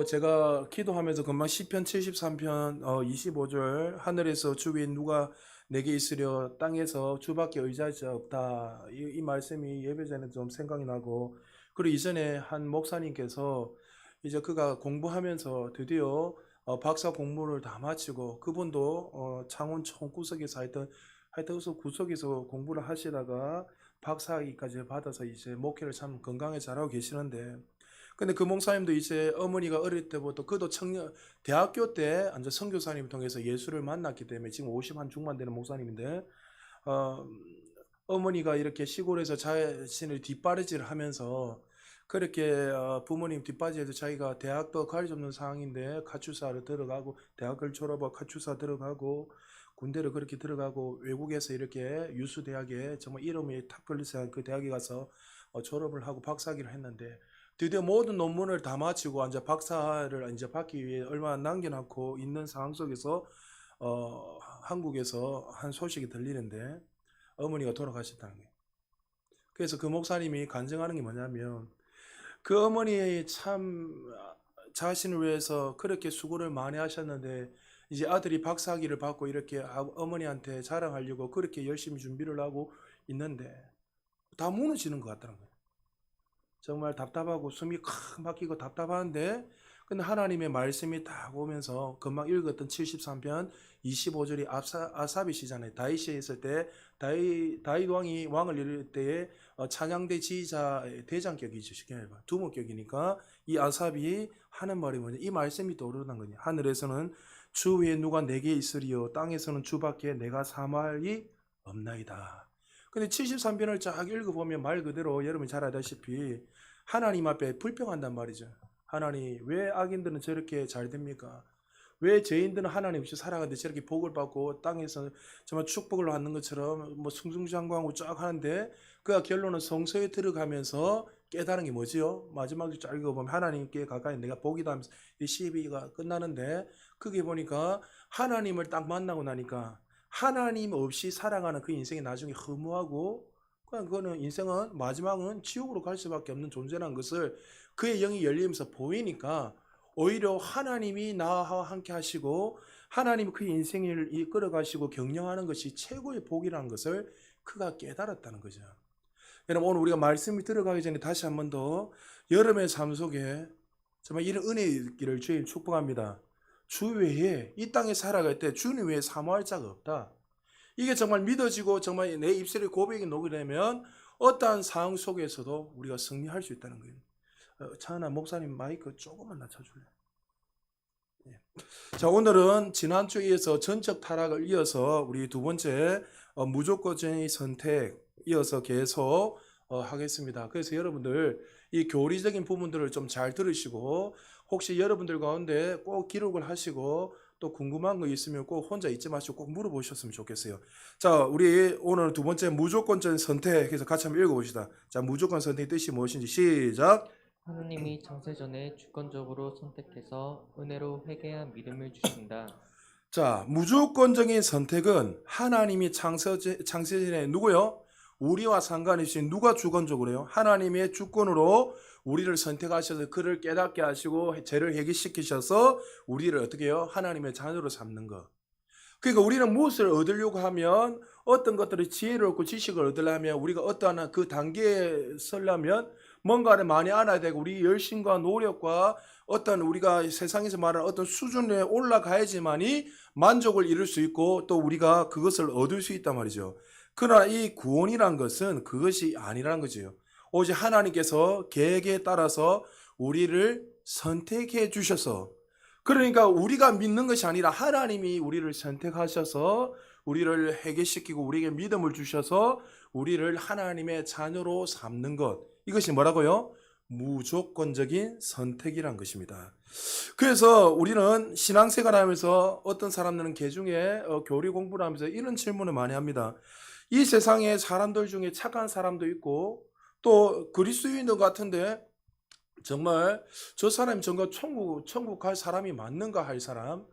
제가 기도하면서 금방 시편 73편 25절 하늘에서 주 위에 누가 내게 있으려 땅에서 주밖에 의지할 자 없다. 이 말씀이 예배 전에 좀 생각이 나고, 그리고 이전에 한 목사님께서 이제 그가 공부하면서 드디어 박사 공부를 다 마치고, 그분도 창원 총구석에서 하여튼 그 구석에서 공부를 하시다가 박사학위까지 받아서 이제 목회를 참 건강하게 잘하고 계시는데, 근데 그 목사님도 이제 어머니가 어릴 때부터 그도 대학교 때 완전 선교사님 통해서 예수를 만났기 때문에 지금 50 한 중반 되는 목사님인데, 어, 어머니가 이렇게 시골에서 자신을 뒷바라지를 하면서 그렇게 부모님 뒷바라지에서 자기가 대학도 갈 수 없는 상황인데 카투사를 들어가고, 대학을 졸업하고 카투사 들어가고 군대를 그렇게 들어가고, 외국에서 이렇게 유수 대학에 정말 이름이 탑클리스한 그 대학에 가서 졸업을 하고 박사학위를 했는데, 드디어 모든 논문을 다 마치고 이제 박사를 이제 받기 위해 얼마 남겨놓고 있는 상황 속에서 한국에서 한 소식이 들리는데 어머니가 돌아가셨다는 거예요. 그래서 그 목사님이 간증하는 게 뭐냐면, 그 어머니 참 자신을 위해서 그렇게 수고를 많이 하셨는데, 이제 아들이 박사학위를 받고 이렇게 어머니한테 자랑하려고 그렇게 열심히 준비를 하고 있는데 다 무너지는 것 같다는 거예요. 정말 답답하고 숨이 콱 막히고 답답한데, 근데 하나님의 말씀이 딱 오면서 금방 읽었던 73편 25절이 아삽이시잖아요. 다윗이 있을 때 다윗 왕이 왕을 이룰 때에 찬양대 지휘자의 대장격이죠. 쉽게 말해 두목격이니까 이 아삽이 하는 말이 뭐냐, 이 말씀이 떠오르는 거냐. 하늘에서는 주 위에 누가 내게 있으리요 땅에서는 주밖에 내가 사모할이 없나이다. 근데 73편을 쫙 읽어보면 말 그대로 여러분이 잘 알다시피 하나님 앞에 불평한단 말이죠. 하나님, 왜 악인들은 저렇게 잘 됩니까? 왜 죄인들은 하나님 없이 살아가는데 저렇게 복을 받고 땅에서 정말 축복을 받는 것처럼 뭐 승승장구하고 쫙 하는데, 그 결론은 성소에 들어가면서 깨달은 게 뭐지요? 마지막에 쫙 읽어보면 하나님께 가까이 내가 복이다 하면서 이 시비가 끝나는데, 그게 보니까 하나님을 딱 만나고 나니까 하나님 없이 살아가는 그 인생이 나중에 허무하고, 그냥 그거는 인생은 마지막은 지옥으로 갈 수밖에 없는 존재라는 것을 그의 영이 열리면서 보이니까, 오히려 하나님이 나와 함께 하시고 하나님이 그 인생을 이끌어 가시고 경영하는 것이 최고의 복이라는 것을 그가 깨달았다는 거죠. 여러분, 오늘 우리가 말씀이 들어가기 전에 다시 한 번 더 여러분의 삶 속에 정말 이런 은혜 있기를 주님 축복합니다. 주 외에 이 땅에 살아갈 때 주님 외에 사모할 자가 없다. 이게 정말 믿어지고 정말 내 입술에 고백이 녹으려면 어떠한 상황 속에서도 우리가 승리할 수 있다는 거예요. 차은아 목사님 마이크 조금만 낮춰줄래? 예. 자, 오늘은 지난주에 이어서 전적 타락을 이어서 우리 두 번째 무조건적인 선택 이어서 계속 하겠습니다. 그래서 여러분들 이 교리적인 부분들을 좀 잘 들으시고, 혹시 여러분들 가운데 꼭 기록을 하시고 또 궁금한 거 있으면 꼭 혼자 잊지 마시고 꼭 물어보셨으면 좋겠어요. 자, 우리 오늘 두 번째 무조건적인 선택해서 같이 한번 읽어봅시다. 자, 무조건 선택의 뜻이 무엇인지 시작. 하느님이 창세전에 주권적으로 선택해서 은혜로 회개한 믿음을 주신다. 자, 무조건적인 선택은 하나님이 창세전에 누구요? 우리와 상관없이 누가 주권적으로요? 하나님의 주권으로 우리를 선택하셔서 그를 깨닫게 하시고 죄를 해결시키셔서 우리를 어떻게 해요? 하나님의 자녀로 삼는 것. 그러니까 우리는 무엇을 얻으려고 하면, 어떤 것들을 지혜를 얻고 지식을 얻으려면, 우리가 어떠한 그 단계에 서려면 뭔가를 많이 알아야 되고, 우리 열심과 노력과 어떤 우리가 세상에서 말하는 어떤 수준에 올라가야지만이 만족을 이룰 수 있고 또 우리가 그것을 얻을 수 있단 말이죠. 그러나 이 구원이란 것은 그것이 아니라는 거죠. 오직 하나님께서 계획에 따라서 우리를 선택해 주셔서, 그러니까 우리가 믿는 것이 아니라 하나님이 우리를 선택하셔서 우리를 회개시키고 우리에게 믿음을 주셔서 우리를 하나님의 자녀로 삼는 것, 이것이 뭐라고요? 무조건적인 선택이란 것입니다. 그래서 우리는 신앙생활 하면서 어떤 사람들은 개중에 교리 공부를 하면서 이런 질문을 많이 합니다. 이 세상에 사람들 중에 착한 사람도 있고 또 그리스도인들 같은데 정말 저 사람이 정말 천국 갈 사람이 맞는가 할 사람,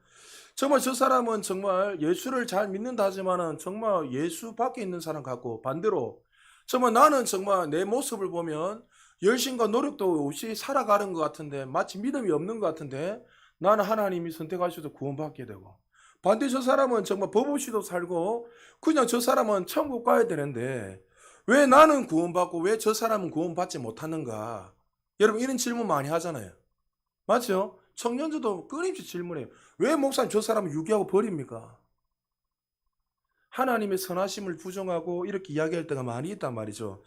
정말 저 사람은 정말 예수를 잘 믿는다 하지만은 정말 예수 밖에 있는 사람 같고, 반대로 정말 나는 정말 내 모습을 보면 열심과 노력도 없이 살아가는 것 같은데, 마치 믿음이 없는 것 같은데, 나는 하나님이 선택하셔서 구원받게 되고, 반대 저 사람은 정말 법 없이도 살고 그냥 저 사람은 천국 가야 되는데 왜 나는 구원받고 왜 저 사람은 구원받지 못하는가? 여러분 이런 질문 많이 하잖아요. 맞죠? 청년들도 끊임없이 질문해요. 왜 목사님 저 사람을 유기하고 버립니까? 하나님의 선하심을 부정하고 이렇게 이야기할 때가 많이 있단 말이죠.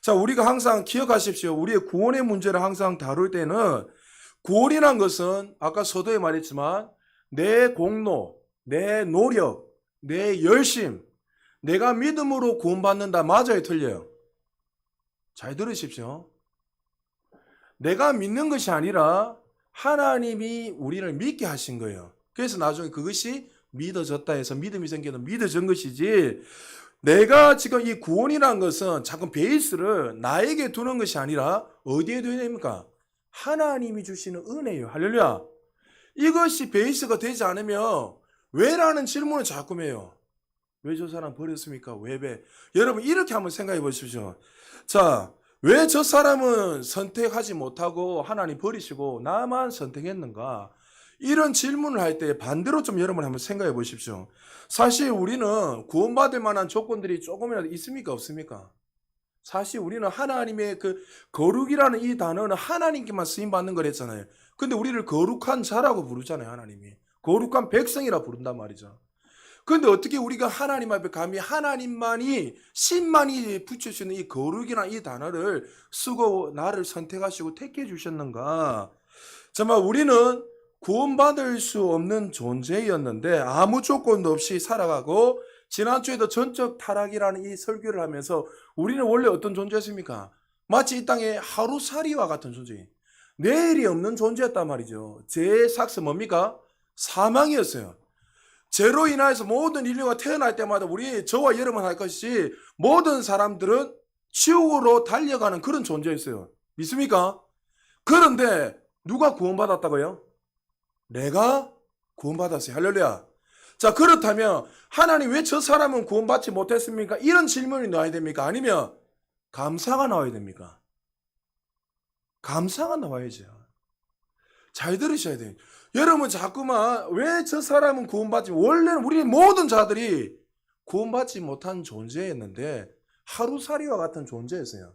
자, 우리가 항상 기억하십시오. 우리의 구원의 문제를 항상 다룰 때는 구원이란 것은 아까 서두에 말했지만 내 공로, 내 노력, 내 열심, 내가 믿음으로 구원받는다. 맞아요, 틀려요? 잘 들으십시오. 내가 믿는 것이 아니라 하나님이 우리를 믿게 하신 거예요. 그래서 나중에 그것이 믿어졌다 해서 믿음이 생겨도 믿어진 것이지, 내가 지금 이 구원이라는 것은 자꾸 베이스를 나에게 두는 것이 아니라 어디에 둬야 됩니까? 하나님이 주시는 은혜예요. 할렐루야. 이것이 베이스가 되지 않으면 왜라는 질문을 자꾸 해요. 왜 저 사람 버렸습니까? 왜? 여러분 이렇게 한번 생각해 보십시오. 자, 왜 저 사람은 선택하지 못하고 하나님 버리시고 나만 선택했는가? 이런 질문을 할 때 반대로 좀 여러분 한번 생각해 보십시오. 사실 우리는 구원받을 만한 조건들이 조금이라도 있습니까? 없습니까? 사실 우리는 하나님의 그 거룩이라는 이 단어는 하나님께만 쓰임받는 거랬잖아요. 근데 우리를 거룩한 자라고 부르잖아요, 하나님이. 거룩한 백성이라 부른단 말이죠. 근데 어떻게 우리가 하나님 앞에 감히 하나님만이, 신만이 붙여주는 이 거룩이라는 이 단어를 쓰고 나를 선택하시고 택해 주셨는가? 정말 우리는 구원받을 수 없는 존재였는데 아무 조건도 없이 살아가고, 지난주에도 전적 타락이라는 이 설교를 하면서 우리는 원래 어떤 존재였습니까? 마치 이 땅에 하루살이와 같은 존재, 내일이 없는 존재였단 말이죠. 죄의 삭스 뭡니까? 사망이었어요. 죄로 인하여서 모든 인류가 태어날 때마다 우리 저와 여러분 할 것이 모든 사람들은 지옥으로 달려가는 그런 존재였어요. 믿습니까? 그런데 누가 구원받았다고요? 내가 구원받았어요. 할렐루야. 자, 그렇다면 하나님 왜 저 사람은 구원받지 못했습니까? 이런 질문이 나와야 됩니까? 아니면 감사가 나와야 됩니까? 감사가 나와야죠. 잘 들으셔야 돼요. 여러분 자꾸만 왜 저 사람은 구원받지, 원래는 우리 모든 자들이 구원받지 못한 존재였는데 하루살이와 같은 존재였어요.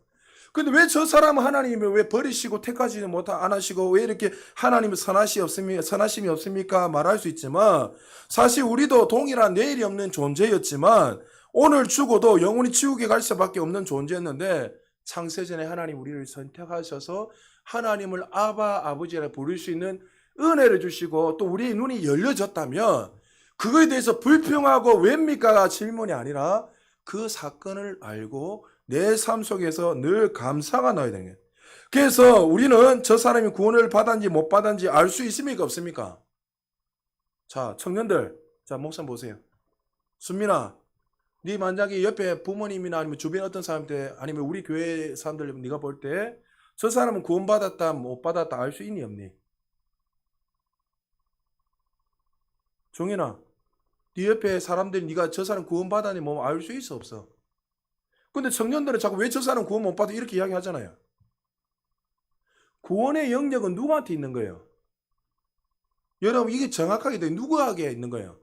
근데 왜 저 사람은 하나님이 왜 버리시고 택하지 안 하시고 왜 이렇게 하나님의 선하심이 없습니까? 말할 수 있지만 사실 우리도 동일한 내일이 없는 존재였지만 오늘 죽어도 영원히 지옥에 갈 수밖에 없는 존재였는데 창세전에 하나님 우리를 선택하셔서 하나님을 아버지라 부를 수 있는 은혜를 주시고 또 우리의 눈이 열려졌다면 그거에 대해서 불평하고 왜입니까? 질문이 아니라 그 사건을 알고 내 삶 속에서 늘 감사가 나야 되는 거예요. 그래서 우리는 저 사람이 구원을 받았는지 못 받았는지 알 수 있습니까? 없습니까? 자, 청년들, 자, 목사님 보세요. 순민아, 네 만약에 옆에 부모님이나 아니면 주변 어떤 사람들 아니면 우리 교회 사람들 네가 볼 때 저 사람은 구원받았다 못 받았다 알 수 있니 없니? 종현아, 네 옆에 사람들이 네가 저 사람 구원받았니 뭐 알 수 있어 없어? 근데 청년들은 자꾸 왜 저 사람 구원 못 받아 이렇게 이야기하잖아요. 구원의 영역은 누구한테 있는 거예요? 여러분 이게 정확하게 누구에게 있는 거예요?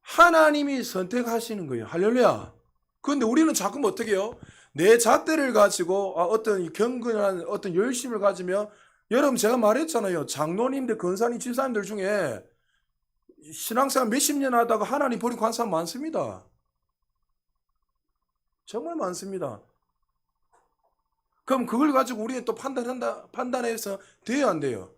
하나님이 선택하시는 거예요. 할렐루야. 그런데 우리는 자꾸 어떻게 해요? 내 잣대를 가지고 어떤 경건한 어떤 열심을 가지며, 여러분 제가 말했잖아요. 장로님들, 권사님, 집사님들 중에 신앙생활 몇십 년 하다가 하나님 버리고 간 사람 많습니다. 정말 많습니다. 그럼 그걸 가지고 우리는 또 판단해서 돼야 안 돼요.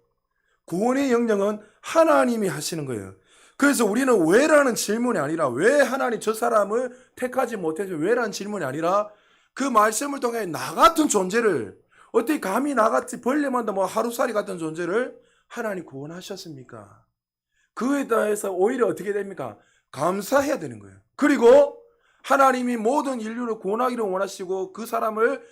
구원의 영역은 하나님이 하시는 거예요. 그래서 우리는 왜라는 질문이 아니라 왜 하나님 저 사람을 택하지 못해서 왜라는 질문이 아니라 그 말씀을 통해 나 같은 존재를 어떻게 감히 나같이 벌레만도 뭐 하루살이 같은 존재를 하나님 구원하셨습니까? 그에 대해서 오히려 어떻게 됩니까? 감사해야 되는 거예요. 그리고 하나님이 모든 인류를 구원하기를 원하시고 그 사람을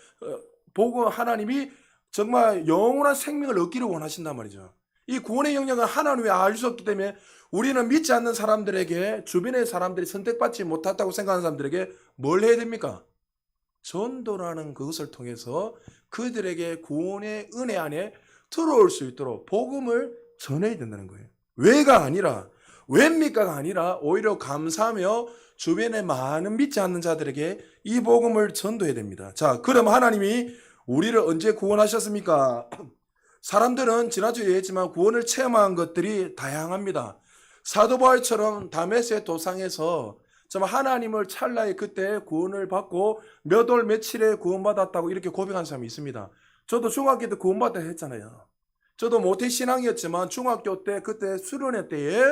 보고 하나님이 정말 영원한 생명을 얻기를 원하신단 말이죠. 이 구원의 영역은 하나님이 알 수 없기 때문에 우리는 믿지 않는 사람들에게, 주변의 사람들이 선택받지 못했다고 생각하는 사람들에게 뭘 해야 됩니까? 전도라는 그것을 통해서 그들에게 구원의 은혜 안에 들어올 수 있도록 복음을 전해야 된다는 거예요. 왜가 아니라, 왜입니까가 아니라 오히려 감사하며 주변에 많은 믿지 않는 자들에게 이 복음을 전도해야 됩니다. 자, 그럼 하나님이 우리를 언제 구원하셨습니까? 사람들은 지난주에 얘기했지만 구원을 체험한 것들이 다양합니다. 사도 바울처럼 다메섹 도상에서 정말 하나님을 찰나에 그때 구원을 받고 몇 월 며칠에 구원받았다고 이렇게 고백한 사람이 있습니다. 저도 중학교 때 구원받다 했잖아요. 저도 모태신앙이었지만 중학교 때 그때 수련회 때에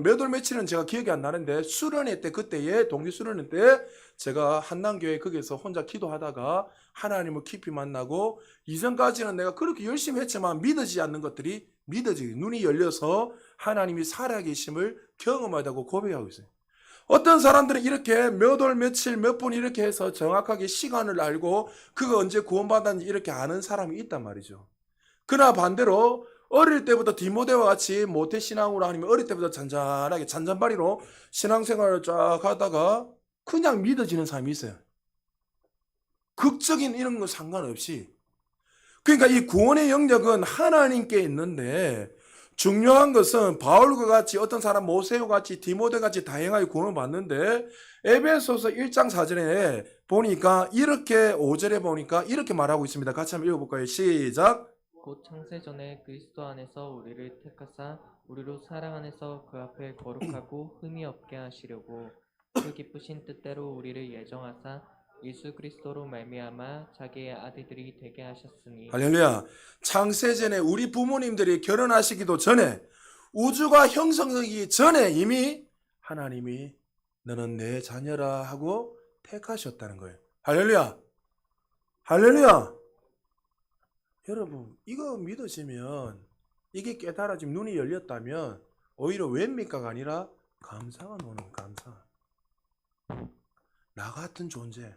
몇 월 며칠은 제가 기억이 안 나는데 수련회 때 그때에 동기 수련회 때 제가 한남교회 거기서 혼자 기도하다가 하나님을 깊이 만나고 이전까지는 내가 그렇게 열심히 했지만 믿어지지 않는 것들이 믿어지게 눈이 열려서 하나님이 살아계심을 경험하다고 고백하고 있어요. 어떤 사람들은 이렇게 몇 월 며칠 몇 분 이렇게 해서 정확하게 시간을 알고 그가 언제 구원받았는지 이렇게 아는 사람이 있단 말이죠. 그러나 반대로 어릴 때부터 디모데와 같이 모태신앙으로 아니면 어릴 때부터 잔잔하게 잔잔바리로 신앙생활을 쫙 하다가 그냥 믿어지는 사람이 있어요. 극적인 이런 거 상관없이. 그러니까 이 구원의 영역은 하나님께 있는데 중요한 것은 바울과 같이 어떤 사람 모세와 같이 디모데 같이 다양하게 구원을 받는데 에베소서 1장 4절에 보니까 이렇게 5절에 보니까 이렇게 말하고 있습니다. 같이 한번 읽어볼까요? 시작. 곧 창세전에 그리스도 안에서 우리를 택하사 우리로 사랑 안에서 그 앞에 거룩하고 흠이 없게 하시려고 그 기쁘신 뜻대로 우리를 예정하사 예수 그리스도로 말미암아 자기의 아들들이 되게 하셨으니. 할렐루야. 창세전에 우리 부모님들이 결혼하시기도 전에 우주가 형성되기 전에 이미 하나님이 너는 내 자녀라 하고 택하셨다는 거예요. 할렐루야. 할렐루야. 여러분, 이거 믿어지면, 이게 깨달아지면, 눈이 열렸다면 오히려 왜입니까가 아니라 감사가 오는 감사. 나 같은 존재,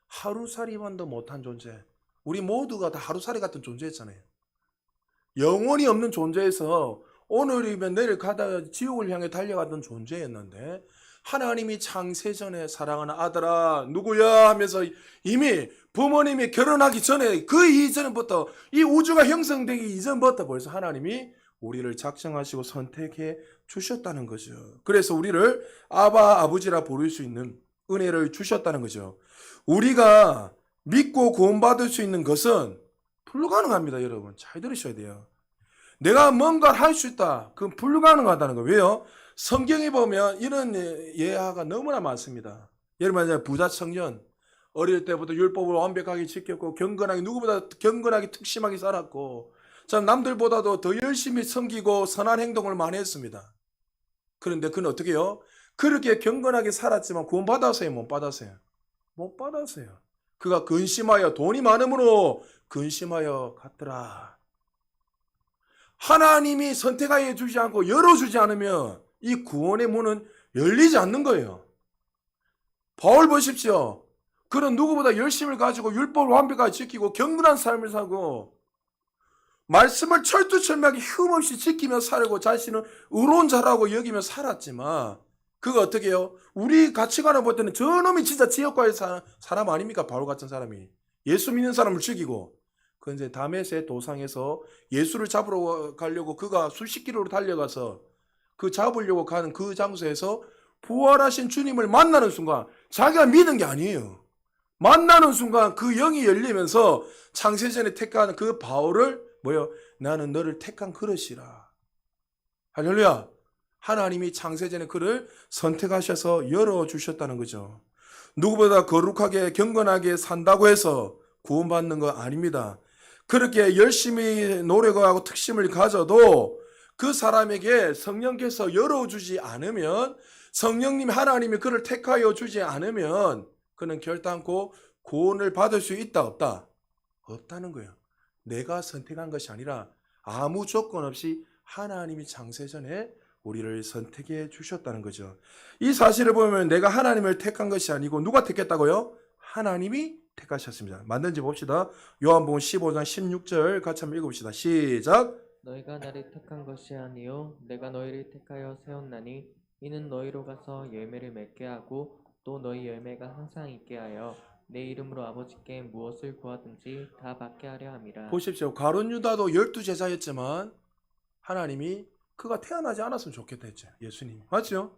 하루살이만도 못한 존재, 우리 모두가 다 하루살이 같은 존재였잖아요. 영혼이 없는 존재에서 오늘이면 내일 가다가 지옥을 향해 달려가던 존재였는데 하나님이 창세전에 사랑하는 아들아 누구야 하면서 이미 부모님이 결혼하기 전에 그 이전부터 이 우주가 형성되기 이전부터 벌써 하나님이 우리를 작정하시고 선택해 주셨다는 거죠. 그래서 우리를 아버지라 부를 수 있는 은혜를 주셨다는 거죠. 우리가 믿고 구원받을 수 있는 것은 불가능합니다. 여러분 잘 들으셔야 돼요. 내가 뭔가를 할 수 있다. 그건 불가능하다는 거예요. 왜요? 성경에 보면 이런 예화가 너무나 많습니다. 예를 들면 부자 청년 어릴 때부터 율법을 완벽하게 지켰고 경건하게 누구보다 경건하게 특심하게 살았고 참 남들보다도 더 열심히 섬기고 선한 행동을 많이 했습니다. 그런데 그는 어떻게 해요? 그렇게 경건하게 살았지만 구원 받았어요? 못 받았어요? 못 받았어요. 그가 근심하여 돈이 많으므로 근심하여 갔더라. 하나님이 선택하여 주지 않고 열어주지 않으면 이 구원의 문은 열리지 않는 거예요. 바울 보십시오. 그는 누구보다 열심을 가지고 율법을 완벽하게 지키고 경건한 삶을 살고 말씀을 철두철미하게 흠없이 지키며 살고 자신은 의로운 자라고 여기며 살았지만 그가 어떻게 해요? 우리 가치관을 볼 때는 저놈이 진짜 지역과의 사람 아닙니까? 바울 같은 사람이. 예수 믿는 사람을 죽이고 그 이제 다메섹 도상에서 예수를 잡으러 가려고 그가 수십 킬로로 달려가서 그 잡으려고 가는 그 장소에서 부활하신 주님을 만나는 순간 자기가 믿은 게 아니에요. 만나는 순간 그 영이 열리면서 창세전에 택한 그 바울을 뭐요? 나는 너를 택한 그릇이라. 할렐루야. 하나님이 창세전에 그를 선택하셔서 열어주셨다는 거죠. 누구보다 거룩하게 경건하게 산다고 해서 구원받는 거 아닙니다. 그렇게 열심히 노력하고 특심을 가져도 그 사람에게 성령께서 열어주지 않으면 성령님 하나님이 그를 택하여 주지 않으면 그는 결단코 구원을 받을 수 있다 없다? 없다는 거예요. 내가 선택한 것이 아니라 아무 조건 없이 하나님이 창세전에 우리를 선택해 주셨다는 거죠. 이 사실을 보면 내가 하나님을 택한 것이 아니고 누가 택했다고요? 하나님이 택하셨습니다. 맞는지 봅시다. 요한복음 15장 16절 같이 한번 읽어봅시다. 시작. 너희가 나를 택한 것이 아니요 내가 너희를 택하여 세웠나니 이는 너희로 가서 열매를 맺게 하고 또 너희 열매가 항상 있게 하여 내 이름으로 아버지께 무엇을 구하든지 다 받게 하려 함이라. 보십시오. 가룟 유다도 12제자였지만 하나님이 그가 태어나지 않았으면 좋겠다 했죠. 예수님이. 맞죠?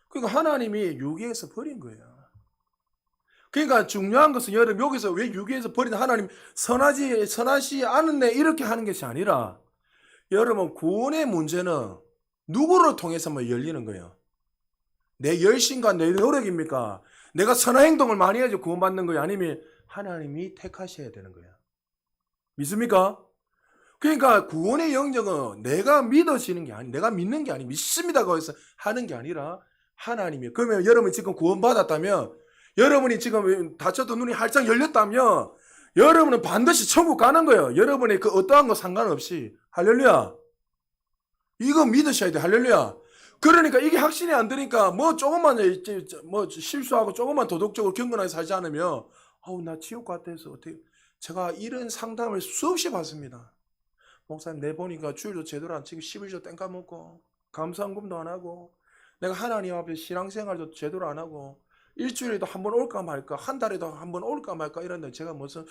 그러니까 하나님이 유기에서 버린 거예요. 그러니까 중요한 것은 여러분 여기서 왜 유기에서 버린 하나님 선하지 않았네 이렇게 하는 것이 아니라 여러분 구원의 문제는 누구를 통해서만 열리는 거예요. 내 열심과 내 노력입니까? 내가 선한 행동을 많이 해야지 구원받는 거예요? 아니면 하나님이 택하셔야 되는 거예요? 믿습니까? 그러니까 구원의 영역은 내가 믿어지는 게 아니, 내가 믿는 게 아니, 믿습니다 거기서 하는 게 아니라 하나님이. 그러면 여러분이 지금 구원받았다면, 여러분이 지금 다쳐도 눈이 활짝 열렸다면, 여러분은 반드시 천국 가는 거예요. 여러분의 그 어떠한 거 상관없이. 할렐루야. 이거 믿으셔야 돼. 할렐루야. 그러니까 이게 확신이 안 되니까 뭐 조금만 뭐 실수하고 조금만 도덕적으로 경건하게 살지 않으면 아우 나 지옥 같아서 어떻게. 제가 이런 상담을 수없이 받습니다. 목사님 내 보니까 주일도 제대로 안 치고 11조 땡 까먹고 감사헌금도 안 하고 내가 하나님 앞에 신앙생활도 제대로 안 하고 일주일에도 한 번 올까 말까 한 달에도 한 번 올까 말까 이런데 제가 무슨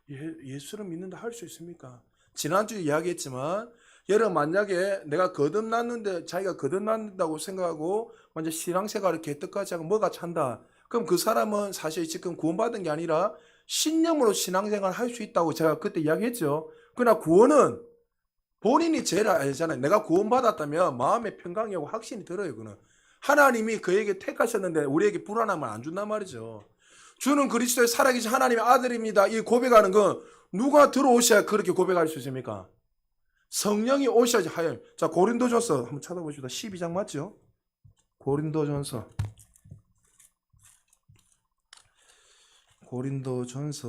예수를 믿는다 할 수 있습니까? 지난주에 이야기했지만 여러분 만약에 내가 거듭났는데 자기가 거듭난다고 생각하고 완전 신앙생활을 개떡같이 하고 뭐가 찬다. 그럼 그 사람은 사실 지금 구원받은 게 아니라 신념으로 신앙생활을 할 수 있다고 제가 그때 이야기했죠. 그러나 구원은 본인이 제일 알잖아요. 내가 구원받았다면 마음의 평강이 오고 확신이 들어요. 그는 하나님이 그에게 택하셨는데 우리에게 불안함을 안 준단 말이죠. 주는 그리스도의 살아계신 하나님의 아들입니다. 이 고백하는 건 누가 들어오셔야 그렇게 고백할 수 있습니까? 성령이 오셔야지 하여. 자, 고린도전서 한번 찾아보십시다. 12장 맞죠? 고린도전서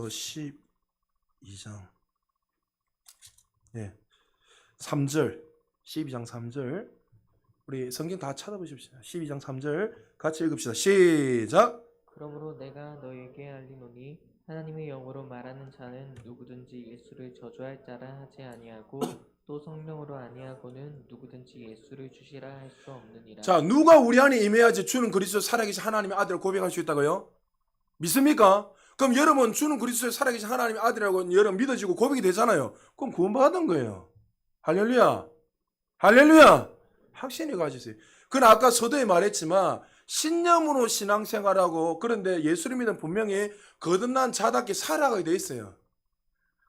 12장 예. 3절 12장 3절 우리 성경 다 찾아보십시다. 12장 3절 같이 읽읍시다. 시작. 그러므로 내가 너에게 알리노니 하나님의 영으로 말하는 자는 누구든지 예수를 저주할 자라 하지 아니하고 또 성령으로 아니하고는 누구든지 예수를 주시라 할 수 없느니라. 자, 누가 우리 안에 임해야지 주는 그리스도 살아계신 하나님의 아들을 고백할 수 있다고요? 믿습니까? 그럼 여러분 주는 그리스도의 살아계신 하나님의 아들이라고 여러분 믿어지고 고백이 되잖아요. 그럼 구원받은 거예요. 할렐루야. 할렐루야. 확신이 가지세요. 그건 아까 서두에 말했지만 신념으로 신앙생활하고 그런데 예수를 믿으면 분명히 거듭난 자답게 살아가게 돼 있어요.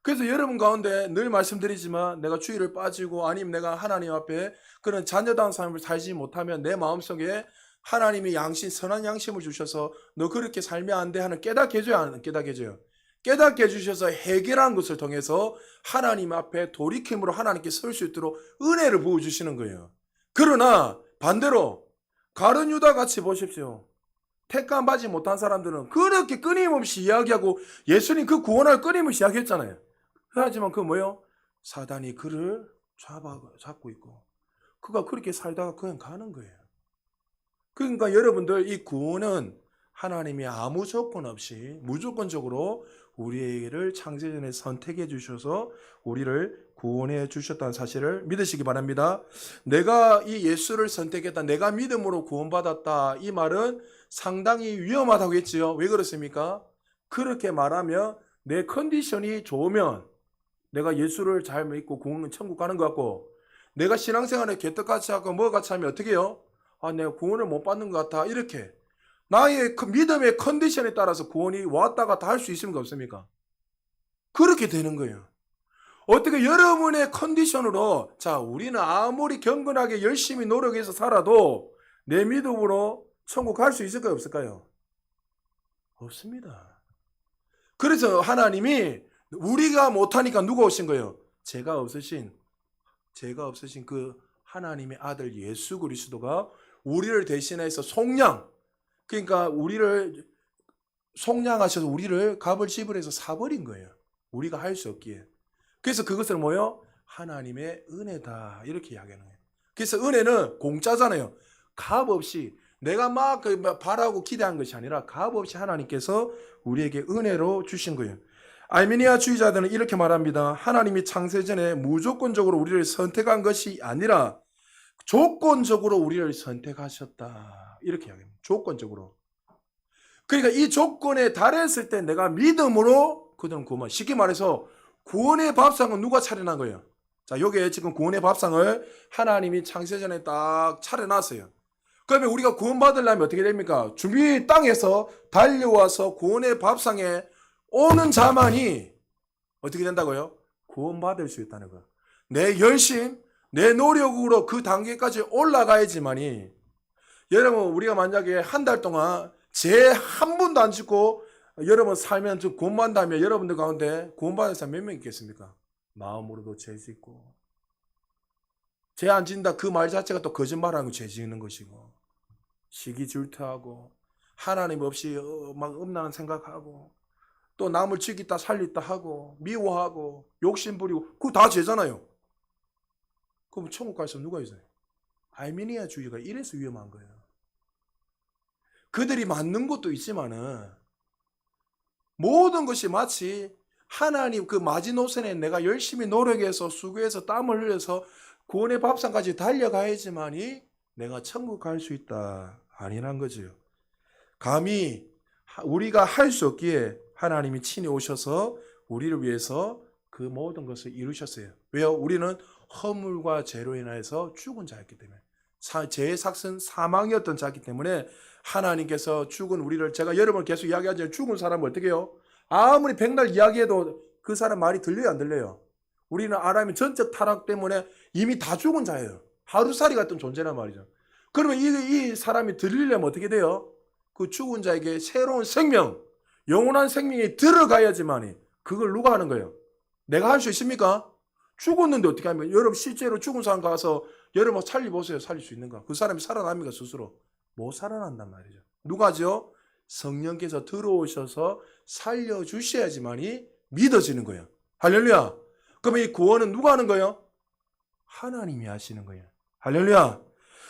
그래서 여러분 가운데 늘 말씀드리지만 내가 주의를 빠지고 아니면 내가 하나님 앞에 그런 자녀다운 삶을 살지 못하면 내 마음속에 하나님이 양심, 선한 양심을 주셔서 너 그렇게 살면 안 돼 하는 깨닫게 해줘야 하는 깨닫게 해줘요. 깨닫게 해주셔서 해결한 것을 통해서 하나님 앞에 돌이킴으로 하나님께 설 수 있도록 은혜를 부어주시는 거예요. 그러나 반대로 가룟 유다 같이 보십시오. 택감 받지 못한 사람들은 그렇게 끊임없이 이야기하고 예수님 그 구원을 끊임없이 이야기했잖아요. 하지만 그 뭐요? 사단이 그를 잡고 있고 그가 그렇게 살다가 그냥 가는 거예요. 그러니까 여러분들 이 구원은 하나님이 아무 조건 없이 무조건적으로 우리를 창세전에 선택해 주셔서 우리를 구원해 주셨다는 사실을 믿으시기 바랍니다. 내가 이 예수를 선택했다, 내가 믿음으로 구원받았다, 이 말은 상당히 위험하다고 했지요. 왜 그렇습니까? 그렇게 말하면 내 컨디션이 좋으면 내가 예수를 잘 믿고 천국 가는 것 같고 내가 신앙생활에 개떡같이 하고 뭐같이 하면 어떻게 해요? 아, 내가 구원을 못 받는 것 같아. 이렇게 나의 그 믿음의 컨디션에 따라서 구원이 왔다 갔다 할 수 있습니까? 없습니까? 그렇게 되는 거예요. 어떻게 여러분의 컨디션으로 자 우리는 아무리 경건하게 열심히 노력해서 살아도 내 믿음으로 천국 갈 수 있을까요? 없을까요? 없습니다. 그래서 하나님이 우리가 못하니까 누가 오신 거예요? 제가 없으신 그 하나님의 아들 예수 그리스도가 우리를 대신해서 속량, 그러니까 우리를 속량하셔서 우리를 값을 지불해서 사버린 거예요. 우리가 할 수 없기에. 그래서 그것을 뭐요? 하나님의 은혜다 이렇게 이야기하는 거예요. 그래서 은혜는 공짜잖아요. 값 없이 내가 막 바라고 기대한 것이 아니라 값 없이 하나님께서 우리에게 은혜로 주신 거예요. 알미니아 주의자들은 이렇게 말합니다. 하나님이 창세전에 무조건적으로 우리를 선택한 것이 아니라 조건적으로 우리를 선택하셨다. 이렇게 이야기합니다. 조건적으로. 그러니까 이 조건에 달했을 때 내가 믿음으로 그들은 구원. 쉽게 말해서 구원의 밥상은 누가 차려난 거예요? 자, 요게 지금 구원의 밥상을 하나님이 창세전에 딱 차려놨어요. 그러면 우리가 구원받으려면 어떻게 됩니까? 준비 땅에서 달려와서 구원의 밥상에 오는 자만이 어떻게 된다고요? 구원받을 수 있다는 거예요. 내 열심, 내 노력으로 그 단계까지 올라가야지만이. 여러분, 우리가 만약에 한 달 동안 죄 한 번도 안 짓고 여러분 살면 좀 구원받다면 여러분들 가운데 구원받은 사람 몇 명 있겠습니까? 마음으로도 죄 짓고. 죄 안 짓는다 그 말 자체가 또 거짓말하는 거 죄 짓는 것이고, 시기 질투하고 하나님 없이 막 음란한 생각하고 또 남을 죽이다 살리다 하고 미워하고 욕심 부리고 그거 다 죄잖아요. 그럼 천국 가서 누가 있어요? 알미니아주의가 이래서 위험한 거예요. 그들이 맞는 것도 있지만은 모든 것이 마치 하나님 그 마지노선에 내가 열심히 노력해서 수고해서 땀을 흘려서 구원의 밥상까지 달려가야지만이 내가 천국 갈 수 있다. 아니란 거죠. 감히 우리가 할 수 없기에 하나님이 친히 오셔서 우리를 위해서 그 모든 것을 이루셨어요. 왜요? 우리는 허물과 죄로 인하여서 죽은 자였기 때문에, 죄의 삭은 사망이었던 자이기 때문에 하나님께서 죽은 우리를, 제가 여러 번 계속 이야기하지만 죽은 사람은 어떻게 해요? 아무리 백날 이야기해도 그 사람 말이 들려요, 안 들려요? 우리는 아담의 전적 타락 때문에 이미 다 죽은 자예요. 하루살이 같은 존재란 말이죠. 그러면 이 사람이 들리려면 어떻게 돼요? 그 죽은 자에게 새로운 생명, 영원한 생명이 들어가야지만이. 그걸 누가 하는 거예요? 내가 할 수 있습니까? 죽었는데 어떻게 하면, 여러분 실제로 죽은 사람 가서 여러분 살려보세요. 살릴 수 있는가? 그 사람이 살아납니까 스스로? 못 살아난단 말이죠. 누가죠? 성령께서 들어오셔서 살려주셔야지만이 믿어지는 거예요. 할렐루야. 그러면 이 구원은 누가 하는 거예요? 하나님이 하시는 거예요. 할렐루야.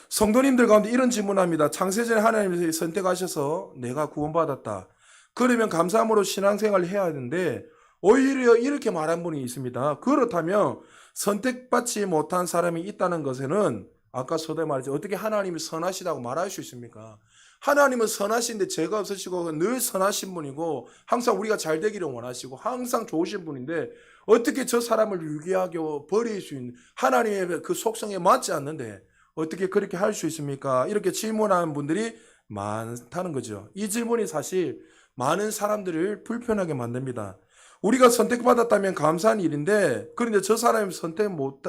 성도님들 가운데 이런 질문합니다. 창세전에 하나님이 선택하셔서 내가 구원받았다. 그러면 감사함으로 신앙생활을 해야 하는데 오히려 이렇게 말한 분이 있습니다. 그렇다면 선택받지 못한 사람이 있다는 것에는 아까 서두에 말했죠. 어떻게 하나님이 선하시다고 말할 수 있습니까? 하나님은 선하신데 죄가 없으시고 늘 선하신 분이고 항상 우리가 잘 되기를 원하시고 항상 좋으신 분인데 어떻게 저 사람을 유기하게 버릴 수 있는, 하나님의 그 속성에 맞지 않는데 어떻게 그렇게 할 수 있습니까? 이렇게 질문하는 분들이 많다는 거죠. 이 질문이 사실 많은 사람들을 불편하게 만듭니다. 우리가 선택받았다면 감사한 일인데, 그런데 저 사람이 선택 못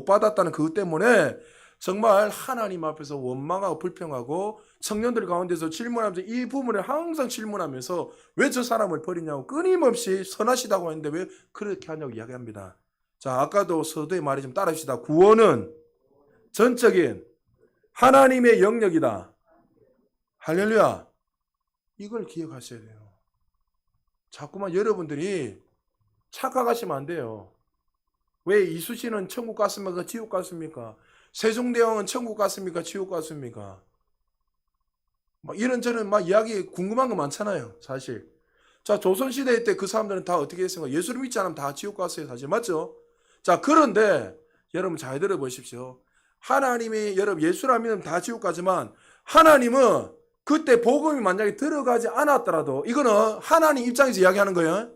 받았다는 그것 때문에 정말 하나님 앞에서 원망하고 불평하고 청년들 가운데서 질문하면서 이 부분을 항상 질문하면서 왜 저 사람을 버리냐고 끊임없이 선하시다고 했는데 왜 그렇게 하냐고 이야기합니다. 자, 아까도 서두에 말이 좀 따라합시다. 구원은 전적인 하나님의 영역이다. 할렐루야. 이걸 기억하셔야 돼요. 자꾸만 여러분들이 착각하시면 안 돼요. 왜 이수신은 천국 갔습니까? 지옥 갔습니까? 세종대왕은 천국 갔습니까? 지옥 갔습니까? 막 이런저런 막 이야기 궁금한 거 많잖아요, 사실. 자, 조선시대 때 그 사람들은 다 어떻게 했습니까? 예수를 믿지 않으면 다 지옥 갔어요, 사실. 맞죠? 자, 그런데 여러분 잘 들어보십시오. 하나님이, 여러분 예수를 안 믿으면 다 지옥 가지만 하나님은 그때 복음이 만약에 들어가지 않았더라도, 이거는 하나님 입장에서 이야기하는 거예요.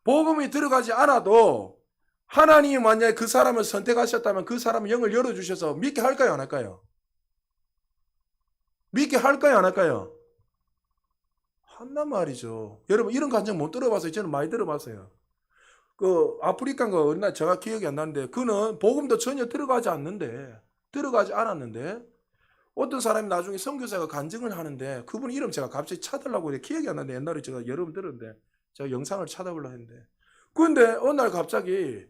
복음이 들어가지 않아도 하나님이 만약에 그 사람을 선택하셨다면 그 사람은 영을 열어주셔서 믿게 할까요, 안 할까요? 믿게 할까요, 안 할까요? 한단 말이죠. 여러분 이런 감정 못 들어봤어요? 저는 많이 들어봤어요. 그 아프리카인가 어느 날 제가 기억이 안 나는데 그는 복음도 전혀 들어가지 않았는데 어떤 사람이 나중에 선교사가 간증을 하는데 그분 이름 제가 갑자기 찾으려고 했는데 기억이 안 나는데 옛날에 제가 여러 번 들었는데 제가 영상을 찾아보려고 했는데 근데 어느 날 갑자기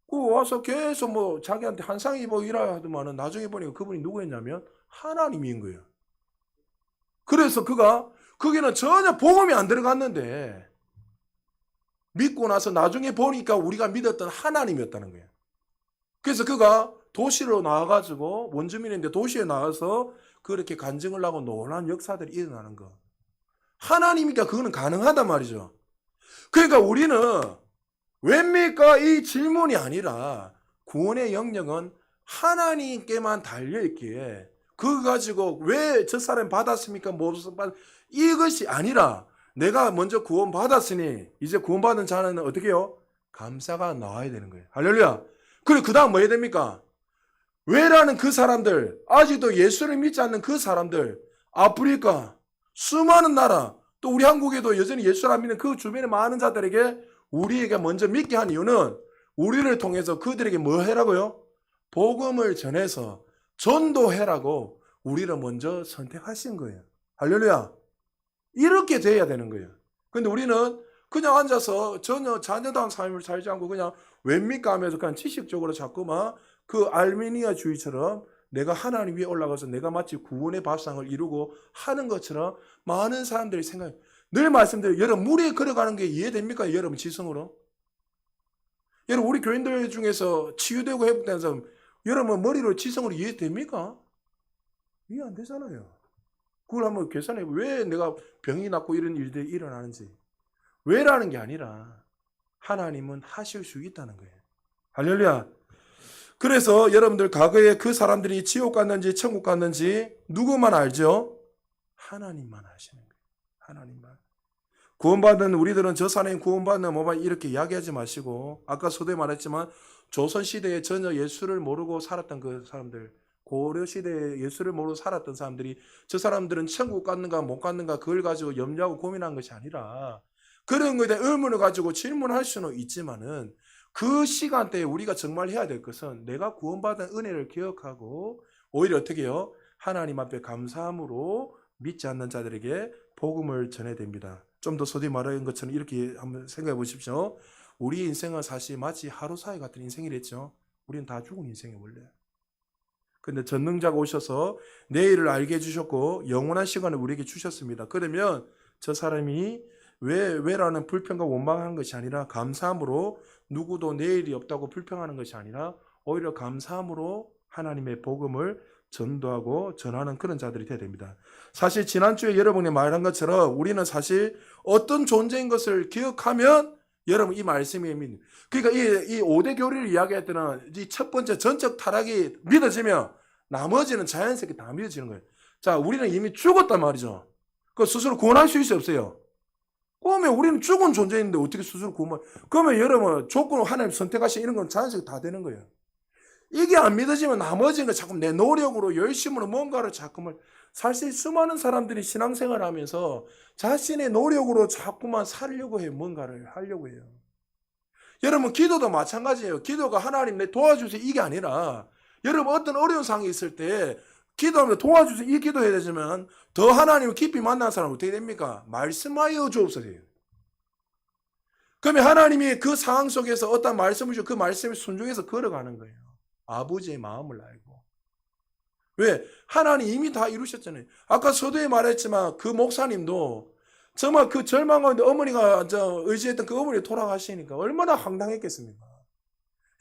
그 와서 계속 뭐 자기한테 한상이 뭐 이라 하더만은 나중에 보니까 그분이 누구였냐면 하나님인 거예요. 그래서 거기는 전혀 복음이 안 들어갔는데 믿고 나서 나중에 보니까 우리가 믿었던 하나님이었다는 거예요. 그래서 그가 도시로 나와가지고 원주민인데 도시에 나와서 그렇게 간증을 하고 놀라운 역사들이 일어나는 거. 하나님이니까 그거는 가능하단 말이죠. 그러니까 우리는 왜입니까? 이 질문이 아니라 구원의 영역은 하나님께만 달려있기에 그거 가지고 왜 저 사람이 받았습니까? 못 받, 이것이 아니라 내가 먼저 구원받았으니 이제 구원받은 자는 어떻게 해요? 감사가 나와야 되는 거예요. 할렐루야. 그리고 그 다음 뭐 해야 됩니까? 왜라는 그 사람들, 아직도 예수를 믿지 않는 그 사람들, 아프리카, 수많은 나라, 또 우리 한국에도 여전히 예수를 안 믿는 그 주변의 많은 자들에게 우리에게 먼저 믿게 한 이유는 우리를 통해서 그들에게 뭐 해라고요? 복음을 전해서 전도해라고 우리를 먼저 선택하신 거예요. 할렐루야. 이렇게 돼야 되는 거예요. 근데 우리는 그냥 앉아서 전혀 자녀다운 삶을 살지 않고 그냥 웬니까 하면서 그냥 지식적으로 자꾸만 그 알메니아주의처럼 내가 하나님 위에 올라가서 내가 마치 구원의 밥상을 이루고 하는 것처럼 많은 사람들이 생각해요. 늘 말씀드려요. 여러분 물에 걸어가는 게 이해됩니까? 여러분 지성으로? 여러분 우리 교인들 중에서 치유되고 회복되는 사람 여러분 머리로 지성으로 이해됩니까? 이해 안 되잖아요. 그걸 한번 계산해. 왜 내가 병이 낫고 이런 일들이 일어나는지. 왜라는 게 아니라 하나님은 하실 수 있다는 거예요. 할렐루야. 그래서 여러분들 과거에 그 사람들이 지옥 갔는지 천국 갔는지 누구만 알죠? 하나님만 아시는 거예요. 하나님만. 구원받은 우리들은 저 사람이 구원받는 뭐만 이렇게 이야기하지 마시고 아까 서두에 말했지만 조선시대에 전혀 예수를 모르고 살았던 그 사람들 고려시대에 예수를 모르고 살았던 사람들이 저 사람들은 천국 갔는가 못 갔는가 그걸 가지고 염려하고 고민한 것이 아니라 그런 것에 대한 의문을 가지고 질문할 수는 있지만은 그 시간대에 우리가 정말 해야 될 것은 내가 구원받은 은혜를 기억하고 오히려 어떻게 해요? 하나님 앞에 감사함으로 믿지 않는 자들에게 복음을 전해야 됩니다. 좀 더 서두에 말한 것처럼 이렇게 한번 생각해 보십시오. 우리 인생은 사실 마치 하루 사이 같은 인생이랬죠. 우리는 다 죽은 인생이 원래. 근데 전능자가 오셔서 내일을 알게 해주셨고 영원한 시간을 우리에게 주셨습니다. 그러면 저 사람이 왜라는 불평과 원망하는 것이 아니라 감사함으로 누구도 내일이 없다고 불평하는 것이 아니라 오히려 감사함으로 하나님의 복음을 전도하고 전하는 그런 자들이 되어야 됩니다. 사실 지난주에 여러분이 말한 것처럼 우리는 사실 어떤 존재인 것을 기억하면 여러분 이 말씀이 그러니까 이 5대 교리를 이야기할 때는 이 첫 번째 전적 타락이 믿어지면 나머지는 자연스럽게 다 믿어지는 거예요. 자, 우리는 이미 죽었단 말이죠. 그 스스로 구원할 수 있어요, 없어요? 그러면 우리는 죽은 존재인데 어떻게 스스로 구원? 그러면 여러분 조건 하나님 선택하신 이런 건 자연스럽게 다 되는 거예요. 이게 안 믿어지면 나머지는 자꾸 내 노력으로 열심으로 뭔가를 자꾸만 사실 수많은 사람들이 신앙생활을 하면서 자신의 노력으로 자꾸만 살려고 해요. 뭔가를 하려고 해요. 여러분 기도도 마찬가지예요. 기도가 하나님 내 도와주세요 이게 아니라 여러분 어떤 어려운 상황이 있을 때 기도하면 도와주세요 이 기도해야 되지만 더 하나님을 깊이 만난 사람은 어떻게 됩니까? 말씀하여 주옵소서예요. 그러면 하나님이 그 상황 속에서 어떤 말씀을 주고 그 말씀에 순종해서 걸어가는 거예요. 아버지의 마음을 알고. 왜? 하나님 이미 다 이루셨잖아요. 아까 서두에 말했지만 그 목사님도 정말 그 절망 가운데 어머니가 의지했던 그 어머니 돌아가시니까 얼마나 황당했겠습니까?